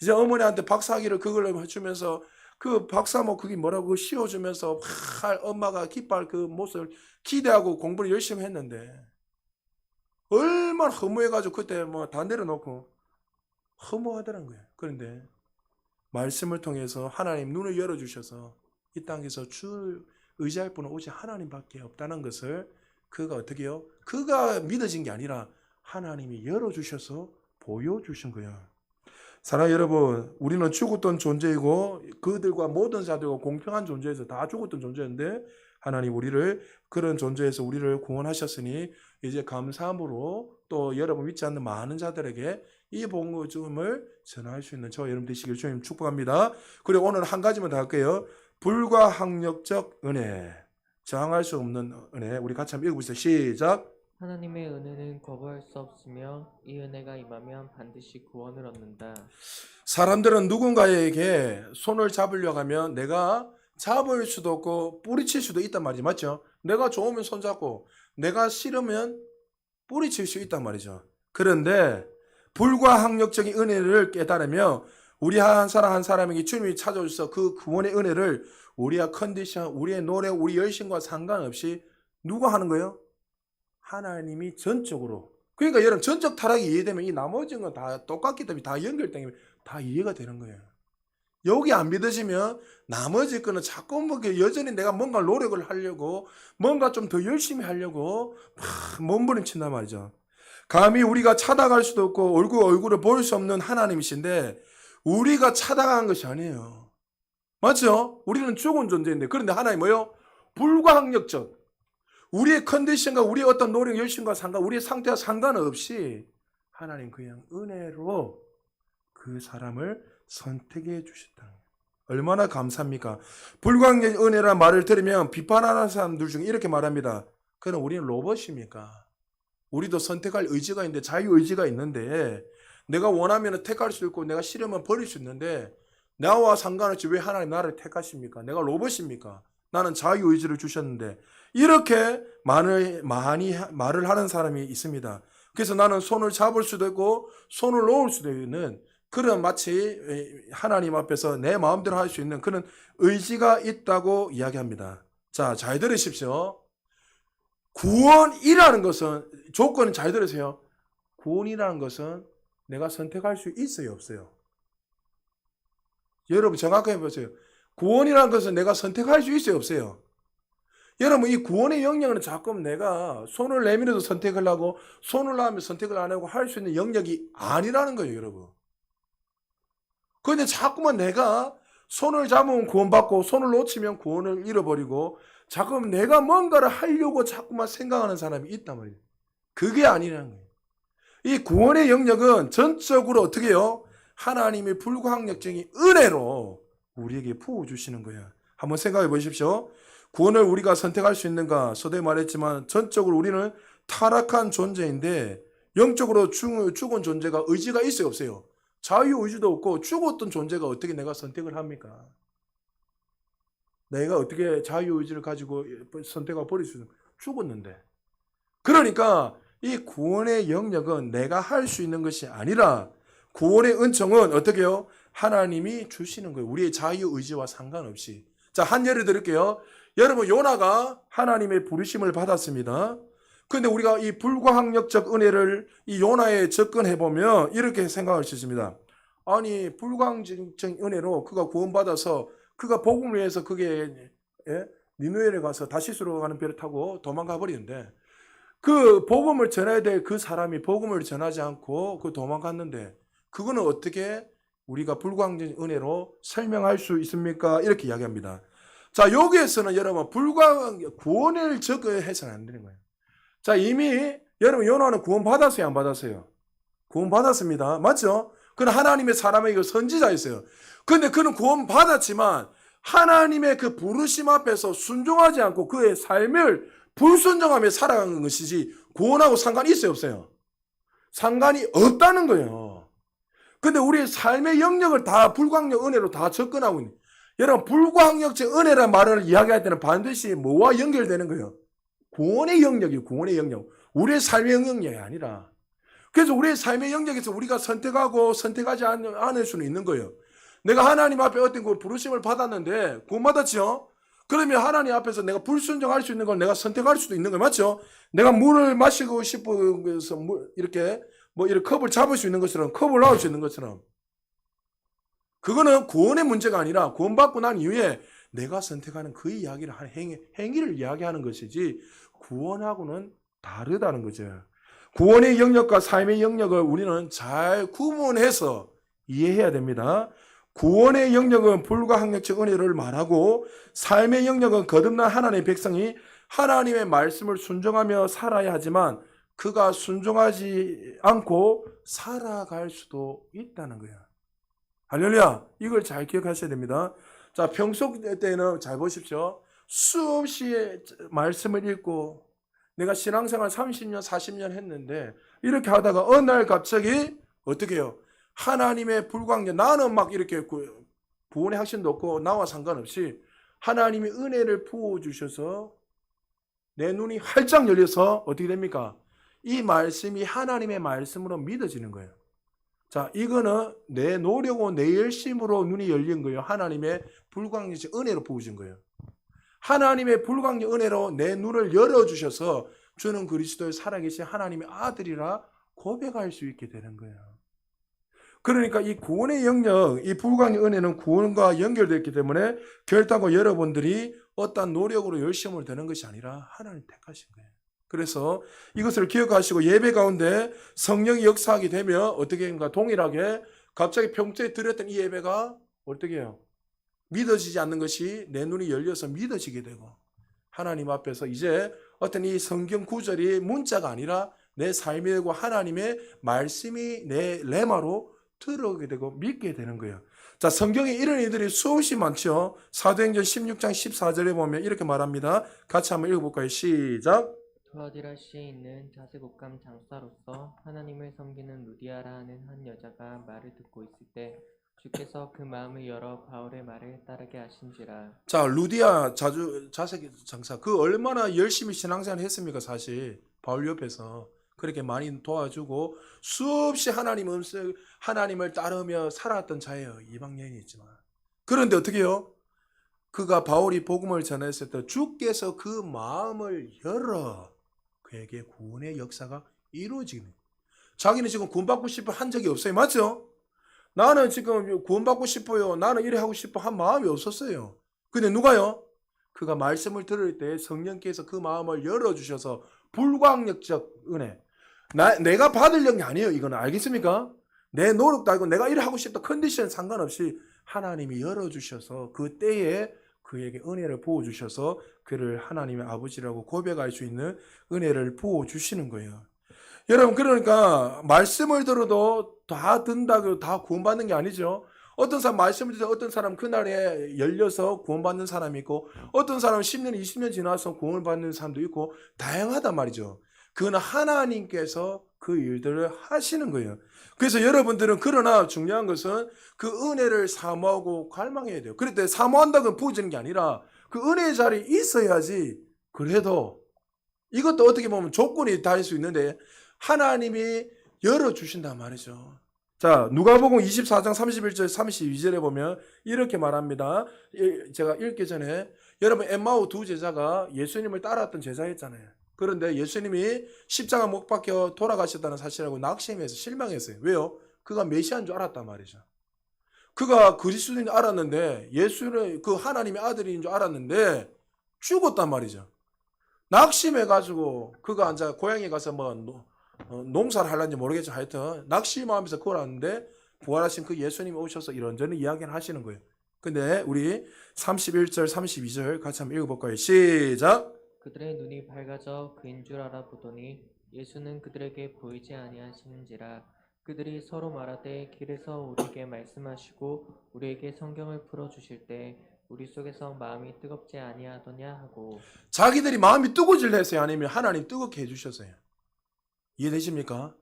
이제 어머니한테 박사학위를 그걸로 해주면서 그 박사 뭐 그게 뭐라고 씌워주면서 엄마가 기뻐할 그 모습을 기대하고 공부를 열심히 했는데 얼마나 허무해가지고 그때 뭐 다 내려놓고 허무하더란 거예요. 그런데 말씀을 통해서 하나님 눈을 열어주셔서 이 땅에서 주 의지할 분은 오직 하나님밖에 없다는 것을 그가 어떻게 해요? 그가 믿어진 게 아니라 하나님이 열어주셔서 보여주신 거예요. 사랑하는 여러분, 우리는 죽었던 존재이고 그들과 모든 자들과 공평한 존재에서 다 죽었던 존재인데 하나님 우리를 그런 존재에서 우리를 구원하셨으니 이제 감사함으로 또 여러분 믿지 않는 많은 자들에게 이 복음을 전할 수 있는 저와 여러분 되시길 주님 축복합니다. 그리고 오늘 한 가지만 더 할게요. 불가항력적 은혜, 저항할 수 없는 은혜. 우리 같이 한번 읽어보세요. 시작. 하나님의 은혜는 거부할 수 없으며 이 은혜가 임하면 반드시 구원을 얻는다. 사람들은 누군가에게 손을 잡으려고 하면 내가 잡을 수도 없고 뿌리칠 수도 있단 말이죠. 맞죠? 내가 좋으면 손잡고 내가 싫으면 뿌리칠 수 있단 말이죠. 그런데 불가항력적인 은혜를 깨달으며 우리 한 사람 한 사람에게 주님이 찾아오셔서 그 구원의 은혜를 우리의 컨디션, 우리의 노력, 우리 열심과 상관없이 누가 하는 거예요? 하나님이 전적으로. 그러니까 여러분 전적 타락이 이해되면 이 나머지는 건 다 똑같기 때문에 다 연결되면 다 이해가 되는 거예요. 여기 안 믿어지면 나머지 거는 자꾸 뭐 여전히 내가 뭔가 노력을 하려고 뭔가 좀 더 열심히 하려고 막 몸부림친단 말이죠. 감히 우리가 찾아갈 수도 없고 얼굴을 볼 수 없는 하나님이신데 우리가 찾아간 것이 아니에요. 맞죠? 우리는 죽은 존재인데 그런데 하나님 뭐요? 불가항력적 우리의 컨디션과 우리의 어떤 노력 열심과 우리의 상태와 상관없이 하나님 그냥 은혜로 그 사람을 선택해 주셨다. 얼마나 감사합니까? 불가항력 은혜라는 말을 들으면 비판하는 사람들 중에 이렇게 말합니다. 그럼 우리는 로봇입니까? 우리도 선택할 의지가 있는데 자유의지가 있는데 내가 원하면 택할 수 있고 내가 싫으면 버릴 수 있는데 나와 상관없이 왜 하나님 나를 택하십니까? 내가 로봇입니까? 나는 자유의지를 주셨는데 이렇게 많이 말을 하는 사람이 있습니다. 그래서 나는 손을 잡을 수도 있고 손을 놓을 수도 있는 그런 마치 하나님 앞에서 내 마음대로 할 수 있는 그런 의지가 있다고 이야기합니다. 자, 잘 들으십시오. 구원이라는 것은 조건은 잘 들으세요. 구원이라는 것은 내가 선택할 수 있어요, 없어요? 여러분 정확하게 보세요. 구원이라는 것은 내가 선택할 수 있어요, 없어요? 여러분 이 구원의 영역은 자꾸 내가 손을 내밀어도 선택을 하고 손을 놔면 선택을 안 하고 할 수 있는 영역이 아니라는 거예요, 여러분. 그런데 자꾸만 내가 손을 잡으면 구원받고 손을 놓치면 구원을 잃어버리고 자꾸 내가 뭔가를 하려고 자꾸만 생각하는 사람이 있단 말이에요. 그게 아니라는 거예요. 이 구원의 영역은 전적으로 어떻게 해요? 하나님의 불가항력적인 은혜로 우리에게 부어주시는 거예요. 한번 생각해 보십시오. 구원을 우리가 선택할 수 있는가? 서두에 말했지만 전적으로 우리는 타락한 존재인데 영적으로 죽은 존재가 의지가 있어요, 없어요? 자유의지도 없고 죽었던 존재가 어떻게 내가 선택을 합니까? 내가 어떻게 자유의지를 가지고 선택을 버릴 수 있는 죽었는데. 그러니까 이 구원의 영역은 내가 할 수 있는 것이 아니라 구원의 은총은 어떻게 해요? 하나님이 주시는 거예요. 우리의 자유의지와 상관없이. 자, 한 예를 들을게요. 여러분 요나가 하나님의 부르심을 받았습니다. 그런데 우리가 이 불가항력적 은혜를 이 요나에 접근해 보면 이렇게 생각할 수 있습니다. 아니 불가항력적 은혜로 그가 구원받아서 그가 복음을 위해서 그게 니느웨를 가서 다시스로 가는 배를 타고 도망가 버리는데 그 복음을 전해야 될 그 사람이 복음을 전하지 않고 그 도망갔는데 그거는 어떻게 우리가 불가항력적 은혜로 설명할 수 있습니까? 이렇게 이야기합니다. 자, 여기에서는 여러분 구원을 적어해서는 안 되는 거예요. 자, 이미 여러분 요나는 구원 받았어요, 안 받았어요? 구원 받았습니다. 맞죠? 그는 하나님의 사람에게 선지자였어요. 그런데 그는 구원 받았지만 하나님의 그 부르심 앞에서 순종하지 않고 그의 삶을 불순종하며 살아가는 것이지 구원하고 상관이 있어요, 없어요? 상관이 없다는 거예요. 근데 우리의 삶의 영역을 다 불가항력 은혜로 다 접근하고 있는. 여러분 불가항력적 은혜라는 말을 이야기할 때는 반드시 뭐와 연결되는 거예요? 구원의 영역이에요. 구원의 영역. 우리의 삶의 영역이 아니라. 그래서 우리의 삶의 영역에서 우리가 선택하고 선택하지 않을 수는 있는 거예요. 내가 하나님 앞에 어떤 그 부르심을 받았는데 구원받았죠? 그러면 하나님 앞에서 내가 불순종할 수 있는 걸 내가 선택할 수도 있는 거예요. 맞죠? 내가 물을 마시고 싶어서 이렇게 이렇게 컵을 잡을 수 있는 것처럼 컵을 넣을 수 있는 것처럼 그거는 구원의 문제가 아니라 구원받고 난 이후에 내가 선택하는 그 이야기를 하는 행위를 이야기하는 것이지 구원하고는 다르다는 거죠. 구원의 영역과 삶의 영역을 우리는 잘 구분해서 이해해야 됩니다. 구원의 영역은 불가항력적 은혜를 말하고 삶의 영역은 거듭난 하나님의 백성이 하나님의 말씀을 순종하며 살아야 하지만 그가 순종하지 않고 살아갈 수도 있다는 거야. 할렐루야. 이걸 잘 기억하셔야 됩니다. 자, 평소 때는 잘 보십시오. 수없이 말씀을 읽고 내가 신앙생활 30년, 40년 했는데 이렇게 하다가 어느 날 갑자기 어떻게 해요? 하나님의 불광력 나는 막 이렇게 구원의 확신도 없고 나와 상관없이 하나님이 은혜를 부어주셔서 내 눈이 활짝 열려서 어떻게 됩니까? 이 말씀이 하나님의 말씀으로 믿어지는 거예요. 자, 이거는 내 노력과 내 열심으로 눈이 열린 거예요. 하나님의 불광력 은혜로 부으신 거예요. 하나님의 불광력 은혜로 내 눈을 열어주셔서 주는 그리스도의 살아계신 하나님의 아들이라 고백할 수 있게 되는 거예요. 그러니까 이 구원의 영역, 이 불광의 은혜는 구원과 연결되어 있기 때문에 결단과 여러분들이 어떤 노력으로 열심을 드는 것이 아니라 하나님 택하신 거예요. 그래서 이것을 기억하시고 예배 가운데 성령이 역사하게 되면 어떻게 합니까? 동일하게 갑자기 평소에 드렸던 이 예배가 어떻게 해요? 믿어지지 않는 것이 내 눈이 열려서 믿어지게 되고 하나님 앞에서 이제 어떤 이 성경 구절이 문자가 아니라 내 삶이 되고 하나님의 말씀이 내 레마로 들어오게 되고 믿게 되는 거예요. 자, 성경에 이런 일들이 수없이 많죠. 사도행전 16장 14절에 보면 이렇게 말합니다. 같이 한번 읽어볼까요? 시작. 투아디라시에 있는 자색옷감 장사로서 하나님을 섬기는 루디아라 하는 한 여자가 말을 듣고 있을 때 주께서 그 마음을 열어 바울의 말을 따르게 하신지라. 자, 루디아 자색 장사 그 얼마나 열심히 신앙생활을 했습니까? 사실 바울 옆에서 그렇게 많이 도와주고 수없이 하나님을 따르며 살아왔던 자예요. 이방 여인이지만. 그런데 어떻게 해요? 그가 바울이 복음을 전했을 때 주께서 그 마음을 열어 그에게 구원의 역사가 이루어지는 거예요. 자기는 지금 구원받고 싶어 한 적이 없어요. 맞죠? 나는 지금 구원받고 싶어요. 나는 이래 하고 싶어 한 마음이 없었어요. 근데 누가요? 그가 말씀을 들을 때 성령께서 그 마음을 열어주셔서 불광력적 은혜. 내가 받으려는 게 아니에요. 이건 알겠습니까? 내 노력도 아니고 내가 이래 하고 싶다 컨디션 상관없이 하나님이 열어주셔서 그 때에 그에게 은혜를 부어주셔서 그를 하나님의 아버지라고 고백할 수 있는 은혜를 부어주시는 거예요. 여러분, 그러니까 말씀을 들어도 다 듣는다고 다 구원받는 게 아니죠. 어떤 사람 말씀을 듣다 어떤 사람 그날에 열려서 구원받는 사람이 있고 어떤 사람은 10년, 20년 지나서 구원을 받는 사람도 있고 다양하단 말이죠. 그건 하나님께서 그 일들을 하시는 거예요. 그래서 여러분들은 그러나 중요한 것은 그 은혜를 사모하고 갈망해야 돼요. 그럴 때 사모한다고 부어지는 게 아니라 그 은혜의 자리에 있어야지. 그래도 이것도 어떻게 보면 조건이 다 할 수 있는데 하나님이 열어주신단 말이죠. 자, 누가복음 24장 31절 32절에 보면 이렇게 말합니다. 제가 읽기 전에 여러분 엠마오 두 제자가 예수님을 따라왔던 제자였잖아요. 그런데 예수님이 십자가 못 박혀 돌아가셨다는 사실하고 낙심해서 실망했어요. 왜요? 그가 메시아인 줄 알았단 말이죠. 그가 그리스도인 줄 알았는데 예수는 그 하나님의 아들인 줄 알았는데 죽었단 말이죠. 낙심해가지고 그가 이제 고향에 가서 뭐 농사를 하려는지 모르겠죠. 하여튼 낙심하면서 걸었는데 부활하신 그 예수님이 오셔서 이런저런 이야기를 하시는 거예요. 근데 우리 31절 32절 같이 한번 읽어볼까요? 시작. 그들의 눈이 밝아져 그인 줄 알아보더니 예수는 그들에게 보이지 아니하시는지라. 그들이 서로 말하되 길에서 우리에게 말씀하시고 우리에게 성경을 풀어주실 때 우리 속에서 마음이 뜨겁지 아니하더냐 하고. 자기들이 마음이 뜨거워질려 했어요? 아니면 하나님 뜨겁게 해주셨어요? 이해되십니까?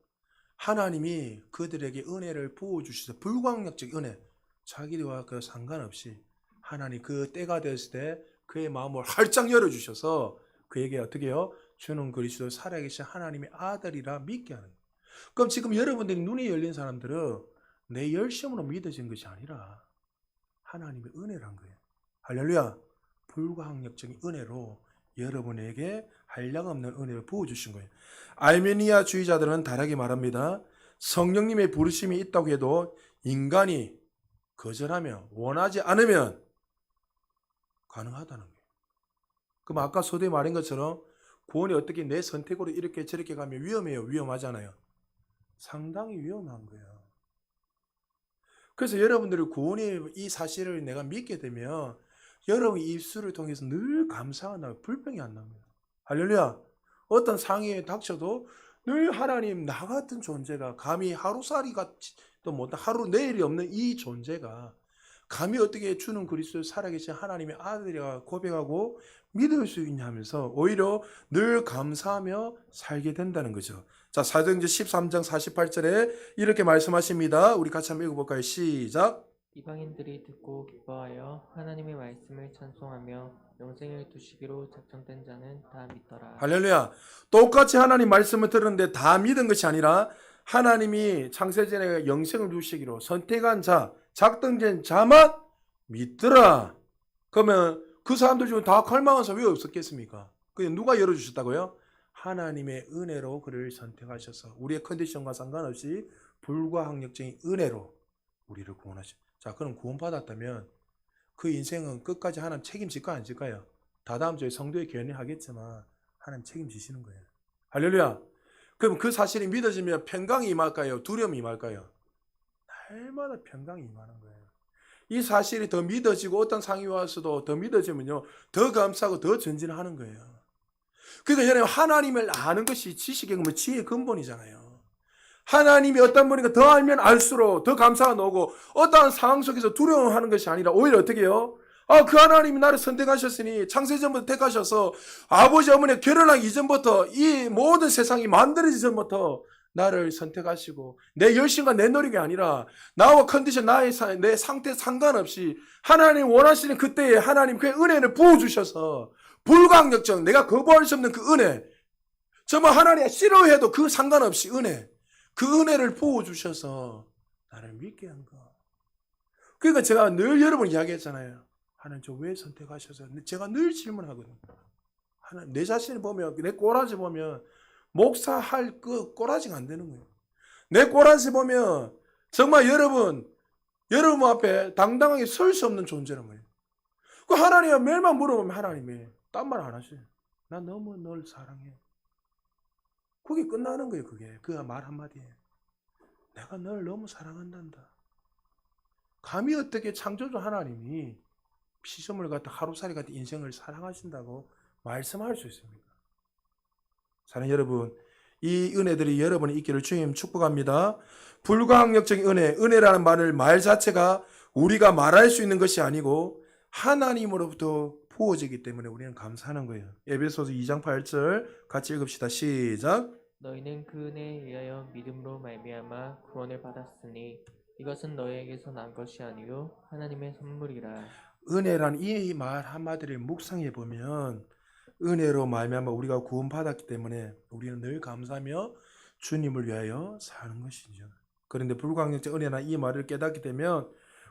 하나님이 그들에게 은혜를 부어주셔서 불광력적 은혜, 자기들과 그 상관없이 하나님 그 때가 됐을 때 그의 마음을 활짝 열어주셔서 그에게 어떻게 해요? 주는 그리스도 살아계신 하나님의 아들이라 믿게 하는 거예요. 그럼 지금 여러분들이 눈이 열린 사람들은 내 열심으로 믿어진 것이 아니라 하나님의 은혜란 거예요. 할렐루야. 불광력적인 은혜로 여러분에게 한량없는 은혜를 부어주신 거예요. 알메니아 주의자들은 다르게 말합니다. 성령님의 부르심이 있다고 해도 인간이 거절하며 원하지 않으면 가능하다는 거예요. 그럼 아까 서두에 말한 것처럼 구원이 어떻게 내 선택으로 이렇게 저렇게 가면 위험해요? 위험하잖아요. 상당히 위험한 거예요. 그래서 여러분들이 구원의 이 사실을 내가 믿게 되면 여러분 입술을 통해서 늘 감사가 나고 불평이 안 납니다. 할렐루야. 어떤 상해에 닥쳐도 늘 하나님 나 같은 존재가 감히 하루살이 같이 또 뭐 하루 내일이 없는 이 존재가 감히 어떻게 주는 그리스도 살아계신 하나님의 아들이라 고백하고 믿을 수 있냐면서 오히려 늘 감사하며 살게 된다는 거죠. 자, 사도행전 13장 48절에 이렇게 말씀하십니다. 우리 같이 한번 읽어볼까요? 시작. 이방인들이 듣고 기뻐하여 하나님의 말씀을 찬송하며 영생을 두시기로 작정된 자는 다 믿더라. 할렐루야. 똑같이 하나님 말씀을 들었는데 다 믿은 것이 아니라 하나님이 창세전에 영생을 두시기로 선택한 자, 작정된 자만 믿더라. 그러면 그 사람들 중에 다 갈망한 사람이 왜 없었겠습니까? 그게 누가 열어주셨다고요? 하나님의 은혜로 그를 선택하셔서 우리의 컨디션과 상관없이 불가항력적인 은혜로 우리를 구원하시. 자, 그럼 구원받았다면 그 인생은 끝까지 하나님 책임질까 안 질까요? 다다음 주에 성도의 견해 하겠지만 하나님 책임지시는 거예요. 할렐루야. 그럼 그 사실이 믿어지면 평강이 임할까요? 두려움이 임할까요? 날마다 평강이 임하는 거예요. 이 사실이 더 믿어지고 어떤 상황이 와서도 더 믿어지면요, 더 감사하고 더 전진하는 거예요. 그러니까 여러분, 하나님을 아는 것이 지식의 근본, 지혜의 근본이잖아요. 하나님이 어떤 분인가 더 알면 알수록 더 감사가 나오고, 어떠한 상황 속에서 두려워하는 것이 아니라 오히려 어떻게 해요? 그 하나님이 나를 선택하셨으니 창세전부터 택하셔서 아버지 어머니 결혼하기 이전부터 이 모든 세상이 만들어지기 전부터 나를 선택하시고 내 열심과 내 노력이 아니라 나와 컨디션 내 상태 상관없이 하나님 원하시는 그때에 하나님 그의 은혜를 부어주셔서 불가항력적 내가 거부할 수 없는 그 은혜, 정말 하나님 싫어해도 그 상관없이 그 은혜를 부어주셔서 나를 믿게 한 거. 그러니까 제가 늘 여러분 이야기했잖아요. 하나님 저 왜 선택하셔서. 제가 늘 질문하거든요. 하나님, 내 자신을 보면, 내 꼬라지 보면 목사할 그 꼬라지가 안 되는 거예요. 내 꼬라지 보면 정말 여러분 앞에 당당하게 설 수 없는 존재란 말이에요. 그 하나님 매일만 물어보면 하나님이 딴 말 안 하셔요. 나 너무 널 사랑해. 그게 끝나는 거예요. 그게 그 말 한마디에 내가 널 너무 사랑한단다. 감히 어떻게 창조주 하나님이 피조물 같은 하루살이 같은 인생을 사랑하신다고 말씀할 수 있습니까? 사랑하는 여러분, 이 은혜들이 여러분이 있기를 주님 축복합니다. 불가항력적인 은혜라는 말 자체가 우리가 말할 수 있는 것이 아니고 하나님으로부터 부어지기 때문에 우리는 감사하는 거예요. 에베소서 2장 8절 같이 읽읍시다. 시작. 너희는 그 은혜에 의하여 믿음으로 말미암아 구원을 받았으니 이것은 너희에게서 난 것이 아니요 하나님의 선물이라. 은혜란 이 말 한마디를 묵상해 보면 은혜로 말미암아 우리가 구원받았기 때문에 우리는 늘 감사하며 주님을 위하여 사는 것이죠. 그런데 불가항력적 은혜란 이 말을 깨닫게 되면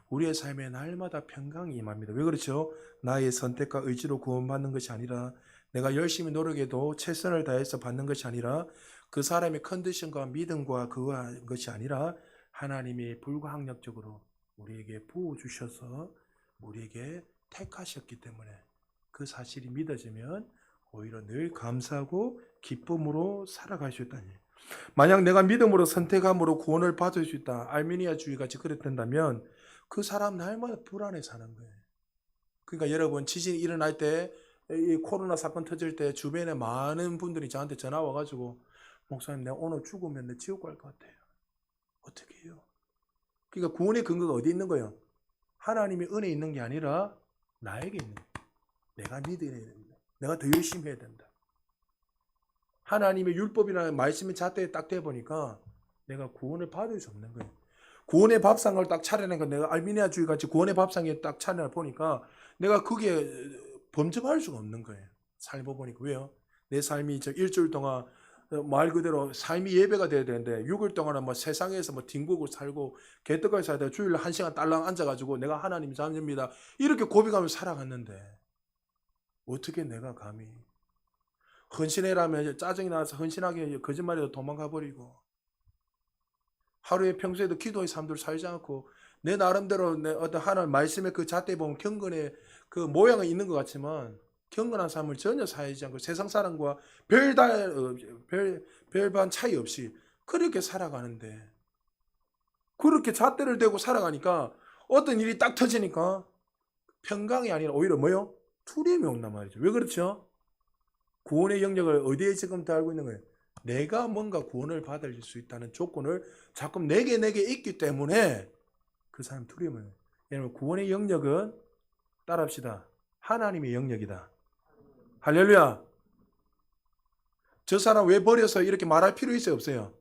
우리의 삶에 날마다 평강이 임합니다. 왜 그렇죠? 나의 선택과 의지로 구원받는 것이 아니라 내가 열심히 노력해도 최선을 다해서 받는 것이 아니라 그 사람의 컨디션과 믿음과 그것이 아니라 하나님이 불가항력적으로 우리에게 부어주셔서 우리에게 택하셨기 때문에 그 사실이 믿어지면 오히려 늘 감사하고 기쁨으로 살아갈 수 있다니. 만약 내가 믿음으로 선택함으로 구원을 받을 수 있다, 알미니아주의 같이 그랬단다면 그 사람 날마다 불안해 사는 거예요. 그러니까 여러분, 지진이 일어날 때, 이 코로나 사건 터질 때 주변에 많은 분들이 저한테 전화 와가지고 목사님 내가 오늘 죽으면 내 지옥 갈 것 같아요. 어떻게 해요? 그러니까 구원의 근거가 어디 있는 거예요? 하나님의 은혜에 있는 게 아니라 나에게 있는 거예요. 내가 믿어야 된다. 내가 더 열심히 해야 된다. 하나님의 율법이라는 말씀이 잣대에 딱 대보니까 내가 구원을 받을 수 없는 거예요. 구원의 밥상을 딱 차려낸 건 내가 알미니아주의 같이 구원의 밥상에 딱 차려내 보니까 내가 그게 범접할 수가 없는 거예요. 살고 보니까. 왜요? 내 삶이 일주일 동안 말 그대로 삶이 예배가 돼야 되는데 6일 동안은 뭐 세상에서 뭐 뒹구고 살고 개떡같이 살다가 주일날 1시간 딸랑 앉아가지고 내가 하나님 자녀입니다 이렇게 고백하면서 살아갔는데 어떻게 내가 감히 헌신해라면 짜증이 나서 헌신하게 거짓말해도 도망가 버리고 하루에 평소에도 기도의 삶들 살지 않고 내 나름대로 내 어떤 하나님 말씀의 그 잣대 보면 경건의 그 모양은 있는 것 같지만 경건한 삶을 전혀 살지 않고 세상 사람과 별반 차이 없이 그렇게 살아가는데 그렇게 잣대를 대고 살아가니까 어떤 일이 딱 터지니까 평강이 아니라 오히려 뭐요? 두려움이 온단 말이죠. 왜 그렇죠? 구원의 영역을 어디에 지금 다 알고 있는 거예요? 내가 뭔가 구원을 받을 수 있다는 조건을 자꾸 내게 있기 때문에 그 사람 두려움을 해요. 여러분, 구원의 영역은 따라합시다. 하나님의 영역이다. 할렐루야. 저 사람 왜 버려서 이렇게 말할 필요 있어요? 없어요?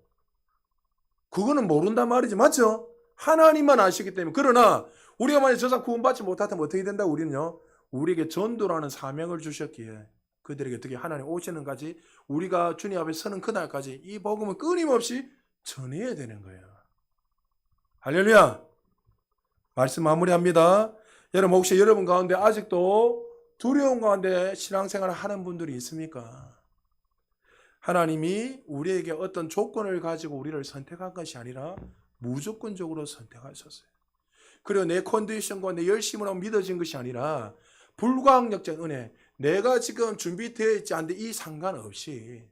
그거는 모른단 말이지. 맞죠? 하나님만 아시기 때문에. 그러나 우리가 만약 저 사람 구원받지 못하면 어떻게 된다? 우리는요. 우리에게 전도라는 사명을 주셨기에 그들에게 어떻게 하나님 오시는 까지 우리가 주님 앞에 서는 그날까지 이 복음을 끊임없이 전해야 되는 거예요. 할렐루야. 말씀 마무리합니다. 여러분, 혹시 여러분 가운데 아직도 두려움 가운데 신앙생활을 하는 분들이 있습니까? 하나님이 우리에게 어떤 조건을 가지고 우리를 선택한 것이 아니라 무조건적으로 선택하셨어요. 그리고 내 컨디션과 내 열심으로 믿어진 것이 아니라 불가항력적 은혜, 내가 지금 준비되어 있지 않은데 이 상관없이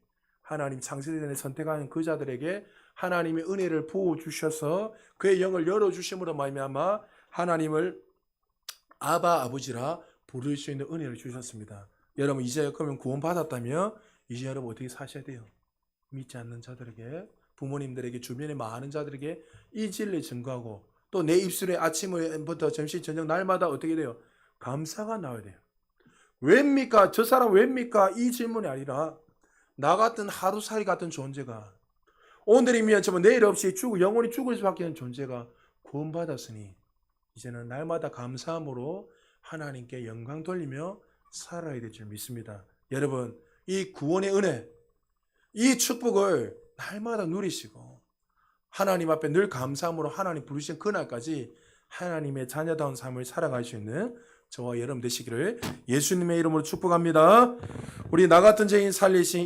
하나님 창세기 전에 선택한 그 자들에게 하나님의 은혜를 부어주셔서 그의 영을 열어주심으로 말미암아 하나님을 아바 아버지라 부를 수 있는 은혜를 주셨습니다. 여러분 이제 그러면 구원받았다면 이제 여러분 어떻게 사셔야 돼요? 믿지 않는 자들에게, 부모님들에게, 주변의 많은 자들에게 이 진리를 증거하고 또 내 입술에 아침부터 점심 저녁 날마다 어떻게 돼요? 감사가 나와야 돼요. 왜입니까? 저 사람 왜입니까? 이 질문이 아니라 나 같은 하루살이 같은 존재가 오늘이면 정말 내일 없이 영원히 죽을 수밖에 없는 존재가 구원받았으니 이제는 날마다 감사함으로 하나님께 영광 돌리며 살아야 될 줄 믿습니다. 여러분 이 구원의 은혜, 이 축복을 날마다 누리시고 하나님 앞에 늘 감사함으로 하나님 부르신 그날까지 하나님의 자녀다운 삶을 살아갈 수 있는 저와 여러분 되시기를 예수님의 이름으로 축복합니다. 우리 나 같은 죄인 살리신